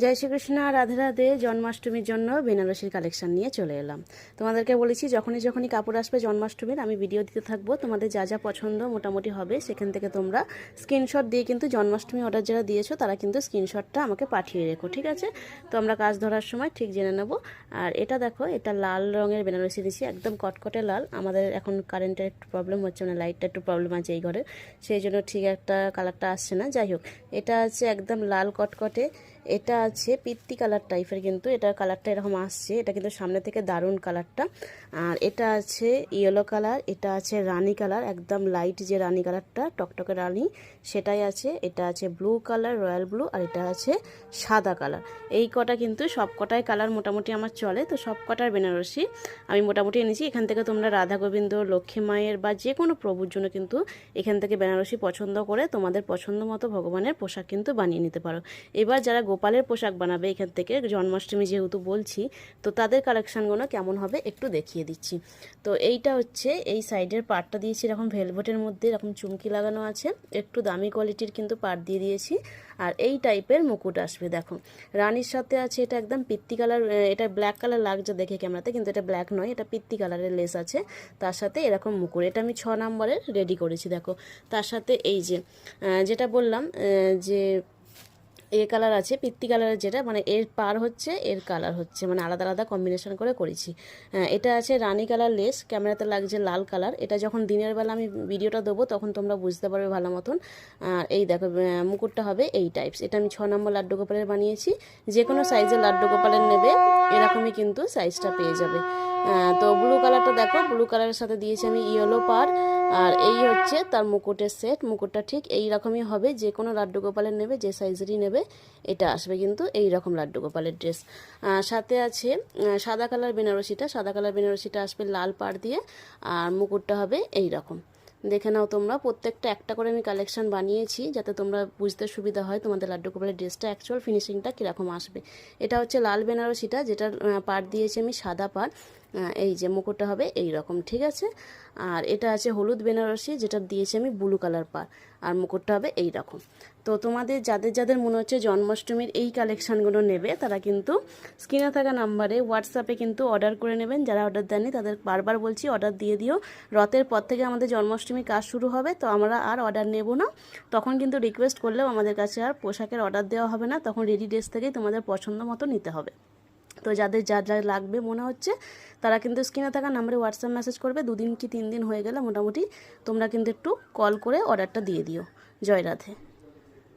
জয় শ্রীকৃষ্ণ, রাধে রাধে। জন্মাষ্টমীর জন্য বেনারসির কালেকশন নিয়ে চলে এলাম। তোমাদেরকে বলেছি যখনই কাপড় আসবে জন্মাষ্টমীর আমি ভিডিও দিতে থাকবো। তোমাদের যা যা পছন্দ মোটামুটি হবে সেখান থেকে তোমরা স্ক্রিনশট দিয়ে কিন্তু জন্মাষ্টমী অর্ডার যারা দিয়েছো তারা কিন্তু স্ক্রিনশটটা আমাকে পাঠিয়ে রেখো, ঠিক আছে? তো আমরা কাজ ধরার সময় ঠিক জেনে নেব। আর এটা দেখো, এটা লাল রঙের বেনারসি দিয়েছি, একদম কটকটে লাল। আমাদের এখন কারেন্টের একটু প্রবলেম হচ্ছে, মানে লাইটটা একটু প্রবলেম আছে এই ঘরে, সেই জন্য ঠিক একটা কালারটা আসছে না। যাই হোক, এটা আছে একদম লাল কটকটে। এটা আছে পিত্তি কালার টাইপের, কিন্তু এটার কালারটা এরকম আসছে। এটা কিন্তু সামনে থেকে দারুণ কালারটা। আর এটা আছে ইয়েলো কালার, এটা আছে রানী কালার, একদম লাইট যে রানী কালারটা, টকটকে রানী, সেটাই আছে। এটা আছে ব্লু কালার, রয়্যাল ব্লু, আর এটা আছে সাদা কালার। এই কটা কিন্তু সব কটাই কালার মোটামুটি আমার চলে, তো সব কটার বেনারসি আমি মোটামুটি এনেছি। এখান থেকে তোমরা রাধা গোবিন্দ, লক্ষ্মী মায়ের বা যে কোনো প্রভুর জন্য কিন্তু এখান থেকে বেনারসি পছন্দ করে তোমাদের পছন্দ মতো ভগবানের পোশাক কিন্তু বানিয়ে নিতে পারো। এবার যারা গোপালের পোশাক বানাবে এখান থেকে, জন্মাষ্টমী যেহেতু বলছি, তো তাদের কালেকশানগুলো কেমন হবে একটু দেখিয়ে দিচ্ছি। তো এইটা হচ্ছে এই সাইডের পার্টটা দিয়েছি এরকম ভেলভেটের মধ্যে, এরকম চুমকি লাগানো আছে, একটু দামি কোয়ালিটির কিন্তু পার্ট দিয়ে দিয়েছি। আর এই টাইপের মুকুট আসবে, দেখো রানীর সাথে আছে। এটা একদম পিত্তি কালার, এটা ব্ল্যাক কালার লাগছে দেখে ক্যামেরাতে, কিন্তু এটা ব্ল্যাক নয়, এটা পিত্তি কালারের লেস আছে। তার সাথে এরকম মুকুট, এটা আমি 6 নম্বরের রেডি করেছি। দেখো তার সাথে এই যে যেটা বললাম যে এ কালার আছে, পিত্তি কালারের, যেটা মানে এর পার হচ্ছে এর কালার হচ্ছে, মানে আলাদা আলাদা কম্বিনেশন করে করেছি। এটা আছে রানী কালার লেস, ক্যামেরাতে লাগছে লাল কালার। এটা যখন দিনের বেলা আমি ভিডিওটা দেবো তখন তোমরা বুঝতে পারবে ভালো মতন। আর এই দেখো মুকুটটা হবে এই টাইপস। এটা আমি 6 নম্বর লাড্ডু গোপালের বানিয়েছি। যে কোনো সাইজের লাড্ডু গোপালের নেবে এরকমই কিন্তু সাইজটা পেয়ে যাবে। তো ব্লু কালারটা দেখো, ব্লু কালারের সাথে দিয়েছি আমি ইয়েলো পার। আর এই হচ্ছে তার মুকুটের সেট। মুকুটটা ঠিক এই রকমই হবে, যে কোনো লাড্ডু গোপালের নেবে যে সাইজেরই নেবে এটা আসবে কিন্তু এই রকম লাড্ডু গোপালের ড্রেস। সাথে আছে সাদা কালার বেনারসিটা, সাদা কালার বেনারসিটা আসবে লাল পাড় দিয়ে, আর মুকুটটা হবে এই রকম। দেখে নাও তোমরা, প্রত্যেকটা একটা করে আমি কালেকশন বানিয়েছি যাতে তোমরা বুঝতে সুবিধা হয় তোমাদের লাড্ডু গোপালের ড্রেসটা অ্যাকচুয়াল ফিনিশিংটা কীরকম আসবে। এটা হচ্ছে লাল বেনারসিটা, যেটার পাড় দিয়েছি আমি সাদা পাড়। এই যে মুকুটটা হবে এই রকম, ঠিক আছে? আর এটা আছে হলুদ বেনারসি, যেটা দিয়েছি আমি ব্লু কালার পাড়, আর মুকুটটা হবে এই রকম। তো তোমাদের যাদের যাদের মনে হচ্ছে জন্মাষ্টমীর এই কালেকশানগুলো নেবে তারা কিন্তু স্ক্রিনে থাকা নাম্বারে হোয়াটসঅ্যাপে কিন্তু অর্ডার করে নেবেন। যারা অর্ডার দেননি তাদের বারবার বলছি অর্ডার দিয়ে দিও। রথের পর থেকে আমাদের জন্মাষ্টমীর কাজ শুরু হবে, তো আমরা আর অর্ডার নেব না। তখন কিন্তু রিকোয়েস্ট করলেও আমাদের কাছে আর পোশাকের অর্ডার দেওয়া হবে না, তখন রেডি ড্রেস থেকেই তোমাদের পছন্দ মতো নিতে হবে। তো যাদের যা যা লাগবে মনে হচ্ছে তারা কিন্তু স্ক্রিনে থাকা নাম্বারে হোয়াটসঅ্যাপ মেসেজ করবে। 2 দিন কি 3 দিন হয়ে গেলে মোটামুটি তোমরা কিন্তু একটু কল করে অর্ডারটা দিয়ে দিও। জয় রাধে।